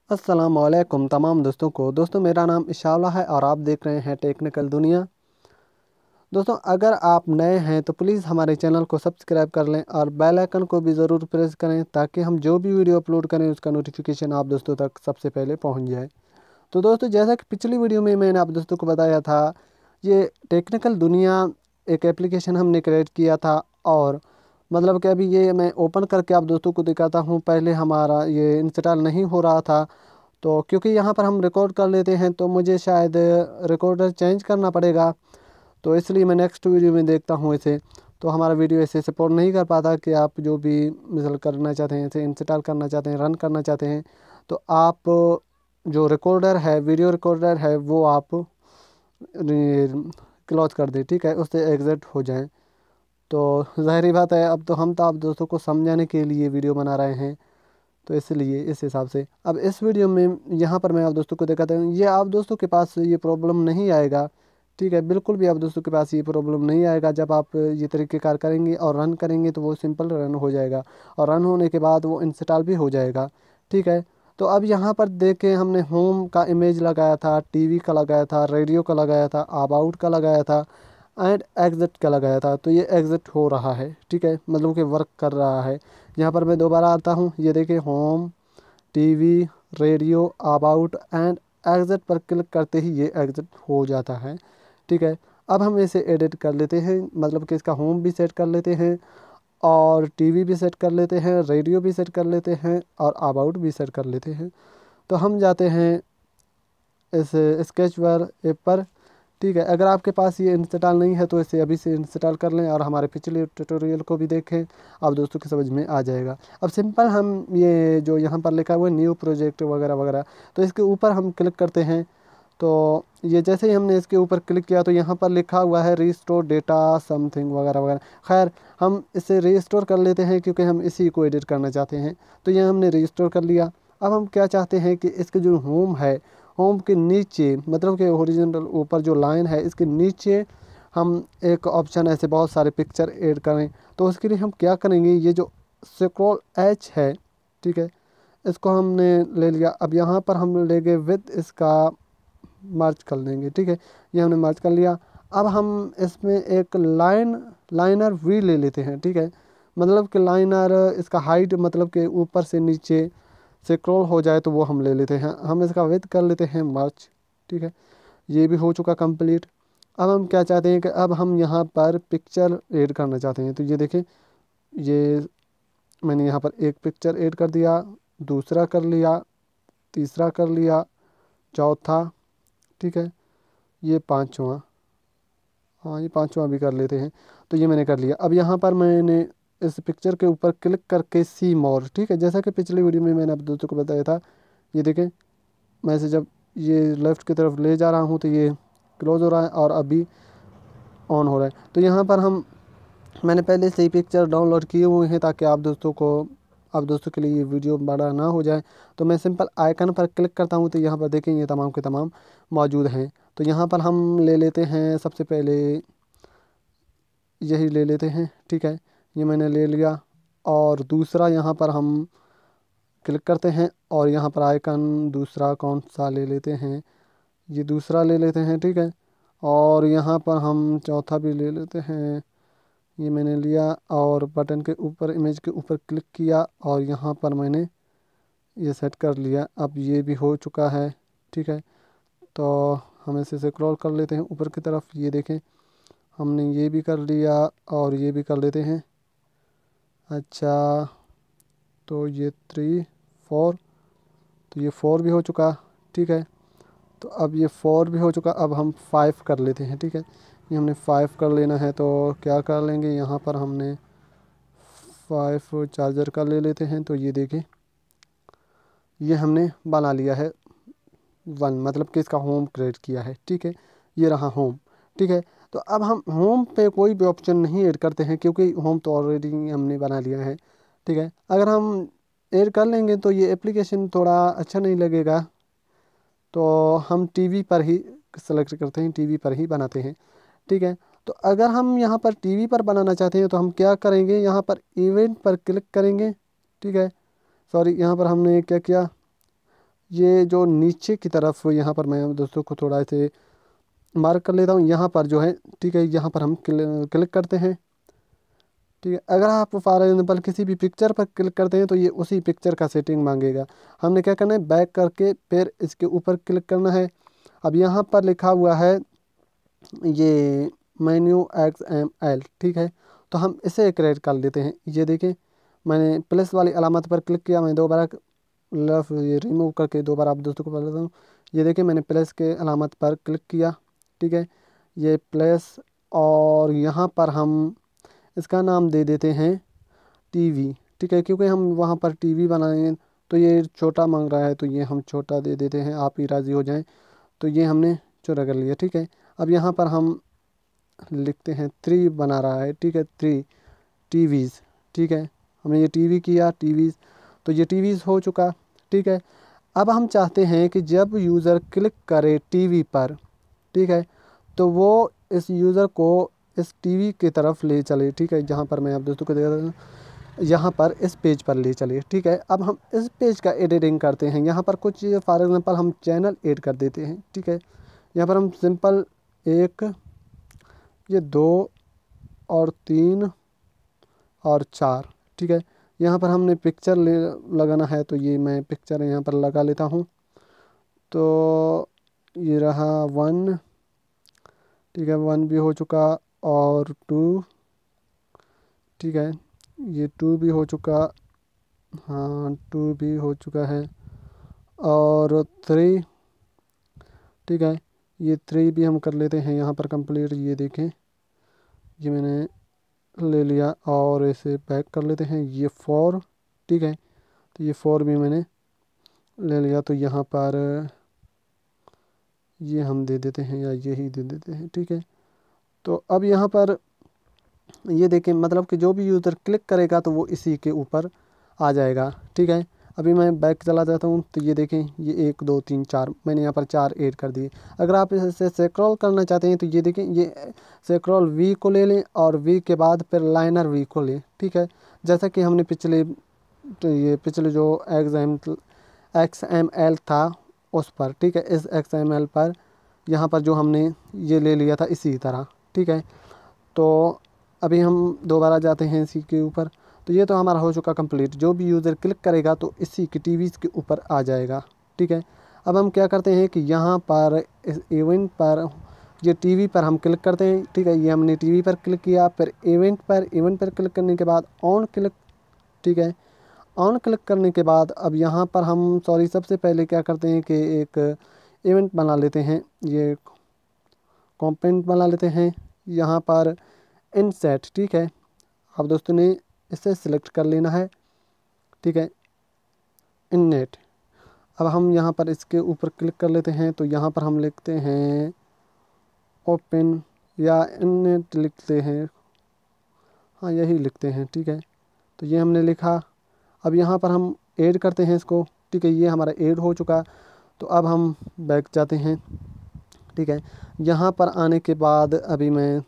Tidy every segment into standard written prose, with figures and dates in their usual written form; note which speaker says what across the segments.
Speaker 1: अस्सलामुअलैकुम तमाम दोस्तों को। दोस्तों मेरा नाम इशाला है और आप देख रहे हैं टेक्निकल दुनिया। दोस्तों अगर आप नए हैं तो प्लीज़ हमारे चैनल को सब्सक्राइब कर लें और बेल आइकन को भी ज़रूर प्रेस करें ताकि हम जो भी वीडियो अपलोड करें उसका नोटिफिकेशन आप दोस्तों तक सबसे पहले पहुंच जाए। तो दोस्तों जैसा कि पिछली वीडियो में मैंने आप दोस्तों को बताया था, ये टेक्निकल दुनिया एक एप्लीकेशन हमने क्रिएट किया था और मतलब कि अभी ये मैं ओपन करके आप दोस्तों को दिखाता हूँ। पहले हमारा ये इंस्टॉल नहीं हो रहा था, तो क्योंकि यहाँ पर हम रिकॉर्ड कर लेते हैं तो मुझे शायद रिकॉर्डर चेंज करना पड़ेगा, तो इसलिए मैं नेक्स्ट वीडियो में देखता हूँ इसे। तो हमारा वीडियो ऐसे सपोर्ट नहीं कर पाता कि आप जो भी मिसल करना चाहते हैं, इसे इंस्टॉल करना चाहते हैं, रन करना चाहते हैं, तो आप जो रिकॉर्डर है, वीडियो रिकॉर्डर है, वो आप क्लोज कर दें, ठीक है, उससे एग्ज़िट हो जाएं। तो ज़ाहिर बात है, अब तो हम तो आप दोस्तों को समझाने के लिए वीडियो बना रहे हैं, तो इसलिए इस हिसाब से अब इस वीडियो में यहाँ पर मैं आप दोस्तों को दिखाता हूँ। ये आप दोस्तों के पास ये प्रॉब्लम नहीं आएगा, ठीक है, बिल्कुल भी आप दोस्तों के पास ये प्रॉब्लम नहीं आएगा। जब आप ये तरीक़ेकार करेंगे और रन करेंगे तो वो सिंपल रन हो जाएगा और रन होने के बाद वो इंस्टॉल भी हो जाएगा, ठीक है। तो अब यहाँ पर देखें, हमने होम का इमेज लगाया था, टीवी का लगाया था, रेडियो का लगाया था, अबाउट का लगाया था एंड एग्ज़िट का लगाया था। तो ये एग्ज़िट हो रहा है, ठीक है, मतलब कि वर्क कर रहा है। यहाँ पर मैं दोबारा आता हूँ, ये देखिए home, TV, radio, about and exit पर क्लिक करते ही ये एग्ज़िट हो जाता है, ठीक है। अब हम इसे एडिट कर लेते हैं, मतलब कि इसका होम भी सेट कर लेते हैं और टीवी भी सेट कर लेते हैं, रेडियो भी सेट कर लेते हैं और अबाउट भी सेट कर लेते हैं। तो हम जाते हैं इस स्केचवर ऐप पर, ठीक है। अगर आपके पास ये इंस्टॉल नहीं है तो इसे अभी से इंस्टॉल कर लें और हमारे पिछले ट्यूटोरियल को भी देखें, आप दोस्तों की समझ में आ जाएगा। अब सिंपल हम ये जो यहाँ पर लिखा हुआ है न्यू प्रोजेक्ट वगैरह वगैरह, तो इसके ऊपर हम क्लिक करते हैं। तो ये जैसे ही हमने इसके ऊपर क्लिक किया तो यहाँ पर लिखा हुआ है रीस्टोर डेटा समथिंग वगैरह वगैरह। खैर हम इसे रीस्टोर कर लेते हैं क्योंकि हम इसी को एडिट करना चाहते हैं। तो ये हमने रीस्टोर कर लिया। अब हम क्या चाहते हैं कि इसके जो होम है, होम के नीचे मतलब कि हॉरिजॉन्टल ऊपर जो लाइन है इसके नीचे हम एक ऑप्शन ऐसे बहुत सारे पिक्चर ऐड करें। तो उसके लिए हम क्या करेंगे, ये जो स्क्रॉल एच है, ठीक है, इसको हमने ले लिया। अब यहाँ पर हम ले गए विद इसका मर्ज कर लेंगे, ठीक है, ये हमने मर्ज कर लिया। अब हम इसमें एक लाइनर वी ले लेते हैं, ठीक है, मतलब कि लाइनर इसका हाइट मतलब कि ऊपर से नीचे स्क्रॉल हो जाए तो वो हम ले लेते हैं। हम इसका विड्थ कर लेते हैं मर्ज, ठीक है, ये भी हो चुका कंप्लीट। अब हम क्या चाहते हैं कि अब हम यहाँ पर पिक्चर ऐड करना चाहते हैं। तो ये देखें, ये मैंने यहाँ पर एक पिक्चर ऐड कर दिया, दूसरा कर लिया, तीसरा कर लिया, चौथा, ठीक है, ये पाँचवा, हाँ ये पाँचवा भी कर लेते हैं। तो ये मैंने कर लिया। अब यहाँ पर मैंने इस पिक्चर के ऊपर क्लिक करके सी मोर, ठीक है, जैसा कि पिछली वीडियो में मैंने आप दोस्तों को बताया था। ये देखें, मैं इसे जब ये लेफ़्ट की तरफ ले जा रहा हूँ तो ये क्लोज़ हो रहा है और अभी ऑन हो रहा है। तो यहाँ पर मैंने पहले से ही पिक्चर डाउनलोड किए हुए हैं ताकि आप दोस्तों के लिए ये वीडियो बड़ा ना हो जाए। तो मैं सिंपल आइकन पर क्लिक करता हूँ तो यहाँ पर देखें ये तमाम के तमाम मौजूद हैं। तो यहाँ पर हम ले लेते हैं, सबसे पहले यही ले लेते हैं, ठीक है, ये मैंने ले लिया। और दूसरा यहाँ पर हम क्लिक करते हैं और यहाँ पर आइकन दूसरा कौन सा ले लेते हैं, ये दूसरा ले लेते हैं, ठीक है। और यहाँ पर हम चौथा भी ले लेते हैं, ये मैंने लिया और बटन के ऊपर इमेज के ऊपर क्लिक किया और यहाँ पर मैंने ये सेट कर लिया। अब ये भी हो चुका है, ठीक है। तो हम इसे स्क्रॉल कर लेते हैं ऊपर की तरफ, ये देखें हमने ये भी कर लिया और ये भी कर लेते हैं। अच्छा, तो ये 3 4, तो ये 4 भी हो चुका, ठीक है। तो अब ये 4 भी हो चुका, अब हम 5 कर लेते हैं, ठीक है, ये हमने 5 कर लेना है। तो क्या कर लेंगे, यहाँ पर हमने 5 चार्जर का ले लेते हैं। तो ये देखें, ये हमने बना लिया है 1, मतलब कि इसका होम क्रिएट किया है, ठीक है, ये रहा होम, ठीक है। तो अब हम होम पे कोई भी ऑप्शन नहीं ऐड करते हैं क्योंकि होम तो ऑलरेडी हमने बना लिया है, ठीक है। अगर हम ऐड कर लेंगे तो ये एप्लीकेशन थोड़ा अच्छा नहीं लगेगा, तो हम टीवी पर ही सेलेक्ट करते हैं, टीवी पर ही बनाते हैं, ठीक है। तो अगर हम यहाँ पर टीवी पर बनाना चाहते हैं तो हम क्या करेंगे, यहाँ पर इवेंट पर क्लिक करेंगे, ठीक है, सॉरी यहाँ पर हमने क्या किया, ये जो नीचे की तरफ यहाँ पर मैं दोस्तों को थोड़ा से मार्क कर लेता हूँ, यहाँ पर जो है, ठीक है, यहाँ पर हम क्लिक करते हैं। ठीक है, अगर आप फॉर एग्जाम्पल किसी भी पिक्चर पर क्लिक करते हैं तो ये उसी पिक्चर का सेटिंग मांगेगा। हमने क्या करना है, बैक करके फिर इसके ऊपर क्लिक करना है। अब यहाँ पर लिखा हुआ है ये मेन्यू XML, ठीक है, तो हम इसे क्रिएट कर लेते हैं। ये देखें, मैंने प्लस वाली अलामत पर क्लिक किया, मैं दोबारा ये रिमूव करके दोबारा आप दोस्तों को बता देता हूँ। ये देखें, मैंने प्लस के अलामत पर क्लिक किया, ठीक है, ये प्लस, और यहाँ पर हम इसका नाम दे देते हैं टीवी, ठीक है, क्योंकि हम वहाँ पर टीवी बनाएंगे तो ये छोटा मांग रहा है, तो ये हम छोटा दे देते हैं, आप ही राज़ी हो जाएं। तो ये हमने छोटा कर लिया, ठीक है। अब यहाँ पर हम लिखते हैं 3 बना रहा है, ठीक है, 3 टीवीज़, ठीक है, हमने ये टीवी किया, टीवीज़, तो ये टीवीज़ हो चुका, ठीक है। अब हम चाहते हैं कि जब यूज़र क्लिक करे टीवी पर, ठीक है, तो वो इस यूज़र को इस टीवी की तरफ ले चले, ठीक है, जहाँ पर मैं आप दोस्तों को दे रहा हूँ, यहाँ पर इस पेज पर ले चले, ठीक है। अब हम इस पेज का एडिटिंग करते हैं। यहाँ पर कुछ फॉर एग्जांपल हम चैनल ऐड कर देते हैं, ठीक है। यहाँ पर हम सिंपल 1, ये 2 और 3 और 4, ठीक है। यहाँ पर हमने पिक्चर लगाना है, तो ये मैं पिक्चर यहाँ पर लगा लेता हूँ। तो ये रहा 1, ठीक है, 1 भी हो चुका, और 2, ठीक है, ये 2 भी हो चुका, हाँ 2 भी हो चुका है, और 3, ठीक है, ये 3 भी हम कर लेते हैं यहाँ पर कंप्लीट। ये देखें, ये मैंने ले लिया, और इसे बैक कर लेते हैं। ये 4, ठीक है, तो ये 4 भी मैंने ले लिया, तो यहाँ पर ये हम दे देते हैं, या यही दे देते हैं, ठीक है। तो अब यहाँ पर ये देखें, मतलब कि जो भी यूज़र क्लिक करेगा तो वो इसी के ऊपर आ जाएगा, ठीक है। अभी मैं बैक चला जाता हूँ, तो ये देखें, ये 1 2 3 4 मैंने यहाँ पर 4 ऐड कर दिए। अगर आप इसे स्क्रॉल करना चाहते हैं तो ये देखें, ये स्क्रॉल वी को ले लें, और वी के बाद फिर लाइनर वी को लें, ठीक है, जैसा कि हमने पिछले, तो ये पिछले जो XML था उस पर, ठीक है, इस XML पर यहाँ पर जो हमने ये ले लिया था इसी तरह, ठीक है। तो अभी हम दोबारा जाते हैं इसी के ऊपर। तो ये तो हमारा हो चुका कंप्लीट। जो भी यूज़र क्लिक करेगा तो इसी की टीवीज़ के ऊपर आ जाएगा, ठीक है। अब हम क्या करते हैं कि यहाँ पर इस इवेंट पर, ये टीवी पर हम क्लिक करते हैं, ठीक है, ये हमने टीवी पर क्लिक किया, फिर इवेंट पर क्लिक करने के बाद ऑन क्लिक, ठीक है, ऑन क्लिक करने के बाद अब यहाँ पर हम सबसे पहले क्या करते हैं कि एक इवेंट बना लेते हैं, ये कंपोनेंट बना लेते हैं यहाँ पर इनसेट, ठीक है। अब दोस्तों ने इसे सिलेक्ट कर लेना है, ठीक है, इननेट। अब हम यहाँ पर इसके ऊपर क्लिक कर लेते हैं, तो यहाँ पर हम लिखते हैं ओपन, या इननेट लिखते हैं, हाँ यही लिखते हैं, ठीक है। तो ये हमने लिखा। अब यहाँ पर हम ऐड करते हैं इसको, ठीक है, ये हमारा ऐड हो चुका। तो अब हम बैक जाते हैं, ठीक है। यहाँ पर आने के बाद अभी मैं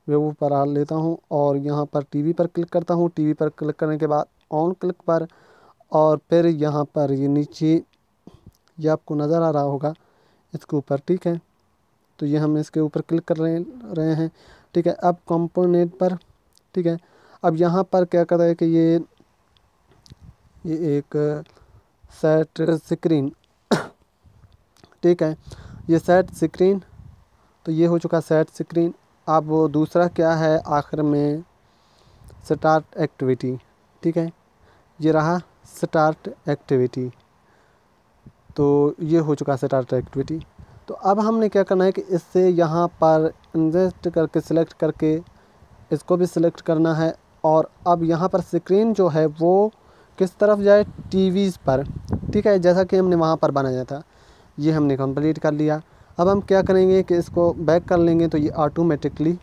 Speaker 1: वेब पर आ लेता हूँ, और यहाँ पर टीवी पर क्लिक करता हूँ। टीवी पर क्लिक करने के बाद ऑन क्लिक पर, और फिर यहाँ पर ये नीचे ये आपको नज़र आ रहा होगा इसके ऊपर, ठीक है। तो ये हम इसके ऊपर क्लिक कर रहे हैं, ठीक है। अब कंपोनेंट पर, ठीक है, अब यहाँ पर क्या कर रहा है कि ये एक सेट स्क्रीन, ठीक है, ये सेट स्क्रीन, तो ये हो चुका सेट स्क्रीन। अब वो दूसरा क्या है आखिर में, स्टार्ट एक्टिविटी, ठीक है, ये रहा स्टार्ट एक्टिविटी। तो ये हो चुका स्टार्ट एक्टिविटी। तो अब हमने क्या करना है कि इससे यहाँ पर इंजेक्ट करके सिलेक्ट करके इसको भी सिलेक्ट करना है, और अब यहाँ पर स्क्रीन जो है वो किस तरफ जाए, टीवीज़ पर, ठीक है, जैसा कि हमने वहाँ पर बनाया था। ये हमने कंप्लीट कर लिया। अब हम क्या करेंगे कि इसको बैक कर लेंगे, तो ये ऑटोमेटिकली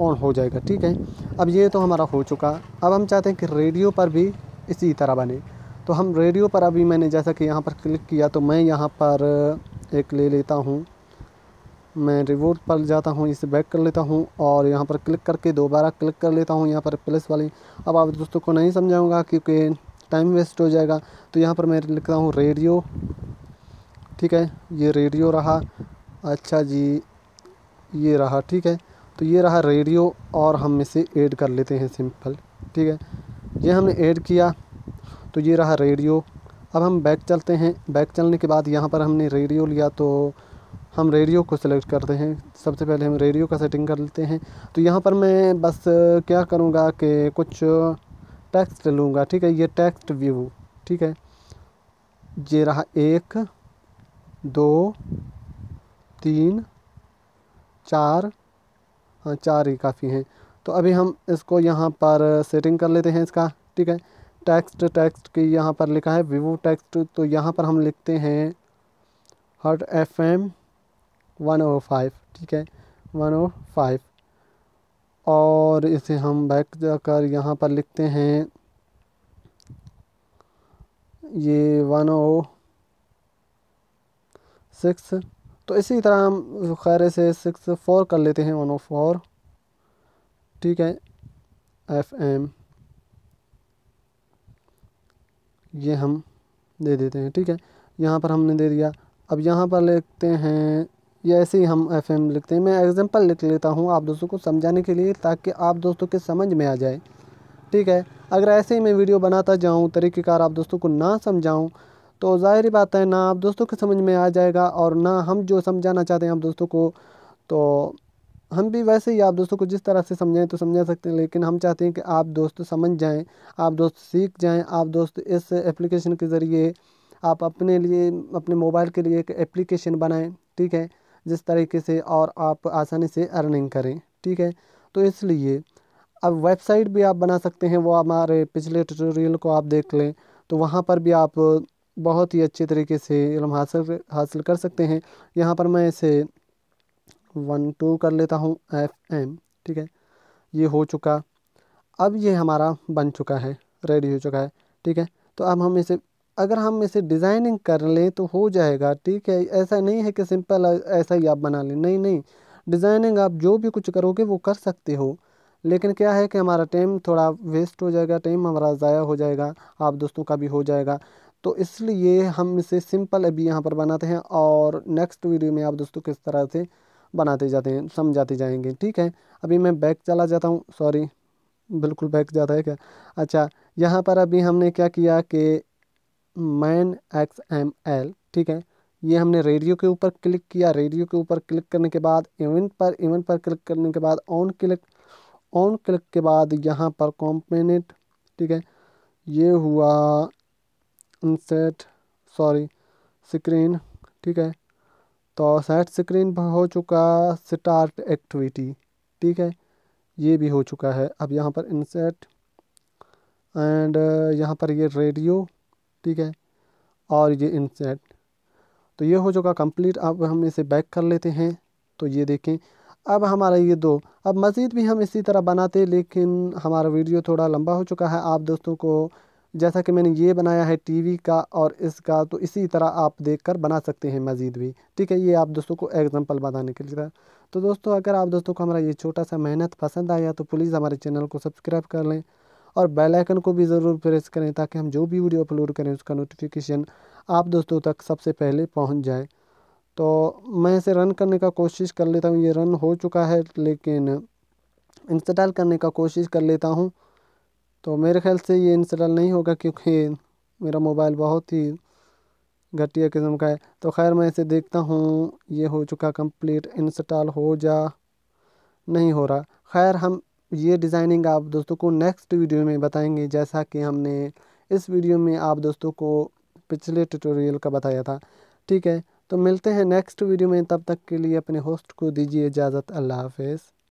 Speaker 1: ऑन हो जाएगा, ठीक है। अब ये तो हमारा हो चुका। अब हम चाहते हैं कि रेडियो पर भी इसी तरह बने। तो हम रेडियो पर अभी मैंने जैसा कि यहाँ पर क्लिक किया, तो मैं यहाँ पर एक ले लेता हूँ, मैं रिवोट पर जाता हूँ, इसे बैक कर लेता हूँ, और यहाँ पर क्लिक करके दोबारा क्लिक कर लेता हूँ यहाँ पर प्लस वाली। अब आप दोस्तों को नहीं समझाऊँगा क्योंकि टाइम वेस्ट हो जाएगा। तो यहाँ पर मैं लिखता हूँ रेडियो, ठीक है, ये रेडियो रहा। अच्छा जी, ये रहा, ठीक है। तो ये रहा रेडियो और हम इसे ऐड कर लेते हैं सिंपल, ठीक है। ये हमने ऐड किया तो ये रहा रेडियो। अब हम बैक चलते हैं। बैक चलने के बाद यहाँ पर हमने रेडियो लिया तो हम रेडियो को सिलेक्ट करते हैं। सबसे पहले हम रेडियो का सेटिंग कर लेते हैं। तो यहाँ पर मैं बस क्या करूँगा कि कुछ टेक्स्ट लूँगा, ठीक है। ये टेक्स्ट व्यू, ठीक है। ये रहा 1 2 3 4, हाँ 4 ही काफ़ी हैं। तो अभी हम इसको यहाँ पर सेटिंग कर लेते हैं इसका, ठीक है। टेक्स्ट की यहाँ पर लिखा है व्यू टेक्स्ट, तो यहाँ पर हम लिखते हैं हर्ट FM 105, ठीक है, 105। और इसे हम बैक जाकर यहाँ पर लिखते हैं ये 106। तो इसी तरह हम खैर से 64 कर लेते हैं, 104, ठीक है, FM ये हम दे देते हैं, ठीक है। यहाँ पर हमने दे दिया। अब यहाँ पर लिखते हैं, ये ऐसे ही हम FM लिखते हैं। मैं एग्जांपल लिख लेता हूँ आप दोस्तों को समझाने के लिए, ताकि आप दोस्तों के समझ में आ जाए, ठीक है। अगर ऐसे ही मैं वीडियो बनाता जाऊँ तरीक़ेकार आप दोस्तों को ना समझाऊँ तो ज़ाहिर बात है ना आप दोस्तों के समझ में आ जाएगा, और ना हम जो समझाना चाहते हैं आप दोस्तों को, तो हम भी वैसे ही आप दोस्तों को जिस तरह से समझाएं तो समझा सकते हैं। लेकिन हम चाहते हैं कि आप दोस्त समझ जाएं, आप दोस्त सीख जाएं, आप दोस्त इस एप्लीकेशन के ज़रिए आप अपने लिए, अपने मोबाइल के लिए एक एप्लीकेशन बनाएं, ठीक है, जिस तरीके से और आप आसानी से अर्निंग करें, ठीक है। तो इसलिए अब वेबसाइट भी आप बना सकते हैं, वो हमारे पिछले ट्यूटोरियल को आप देख लें, तो वहाँ पर भी आप बहुत ही अच्छे तरीके से इल्म हासिल कर सकते हैं। यहाँ पर मैं इसे 1 2 कर लेता हूँ FM, ठीक है, ये हो चुका। अब ये हमारा बन चुका है, रेडी हो चुका है, ठीक है। तो अब हम इसे, अगर हम इसे डिज़ाइनिंग कर लें तो हो जाएगा, ठीक है। ऐसा नहीं है कि सिंपल ऐसा ही आप बना लें, नहीं नहीं, डिज़ाइनिंग आप जो भी कुछ करोगे वो कर सकते हो। लेकिन क्या है कि हमारा टाइम थोड़ा वेस्ट हो जाएगा, टाइम हमारा ज़ाया हो जाएगा, आप दोस्तों का भी हो जाएगा। तो इसलिए हम इसे सिंपल अभी यहाँ पर बनाते हैं, और नेक्स्ट वीडियो में आप दोस्तों किस तरह से बनाते जाते हैं समझाते जाएंगे, ठीक है। अभी मैं बैक चला जाता हूँ, सॉरी, बिल्कुल बैक जाता है क्या। अच्छा, यहाँ पर अभी हमने क्या किया कि मैन XML, ठीक है, ये हमने रेडियो के ऊपर क्लिक किया। रेडियो के ऊपर क्लिक करने के बाद इवेंट पर क्लिक करने के बाद ऑन क्लिक के बाद यहाँ पर कॉम्पोनेंट, ठीक है, ये हुआ इंसर्ट, सॉरी, स्क्रीन, ठीक है। तो सेट स्क्रीन हो चुका, स्टार्ट एक्टिविटी, ठीक है, ये भी हो चुका है। अब यहाँ पर इंसर्ट एंड यहाँ पर ये रेडियो, ठीक है, और ये इंसर्ट, तो ये हो चुका कंप्लीट। अब हम इसे बैक कर लेते हैं। तो ये देखें, अब हमारा ये दो, अब मज़ीद भी हम इसी तरह बनाते, लेकिन हमारा वीडियो थोड़ा लंबा हो चुका है। आप दोस्तों को जैसा कि मैंने ये बनाया है टीवी का और इसका, तो इसी तरह आप देखकर बना सकते हैं मज़ीद भी, ठीक है। ये आप दोस्तों को एग्जांपल बताने के लिए था। तो दोस्तों, अगर आप दोस्तों को हमारा ये छोटा सा मेहनत पसंद आया तो प्लीज़ हमारे चैनल को सब्सक्राइब कर लें, और बेल आइकन को भी ज़रूर प्रेस करें, ताकि हम जो भी वीडियो अपलोड करें उसका नोटिफिकेशन आप दोस्तों तक सबसे पहले पहुंच जाए। तो मैं इसे रन करने का कोशिश कर लेता हूँ। ये रन हो चुका है, लेकिन इंस्टॉल करने का कोशिश कर लेता हूँ। तो मेरे ख्याल से ये इंस्टॉल नहीं होगा, क्योंकि मेरा मोबाइल बहुत ही घटिया किस्म का है। तो खैर मैं इसे देखता हूँ, ये हो चुका कंप्लीट, इंस्टॉल हो जा, नहीं हो रहा। खैर हम ये डिज़ाइनिंग आप दोस्तों को नेक्स्ट वीडियो में बताएंगे, जैसा कि हमने इस वीडियो में आप दोस्तों को पिछले ट्यूटोरियल का बताया था, ठीक है। तो मिलते हैं नेक्स्ट वीडियो में, तब तक के लिए अपने होस्ट को दीजिए इजाज़त। अल्लाह हाफ़िज़।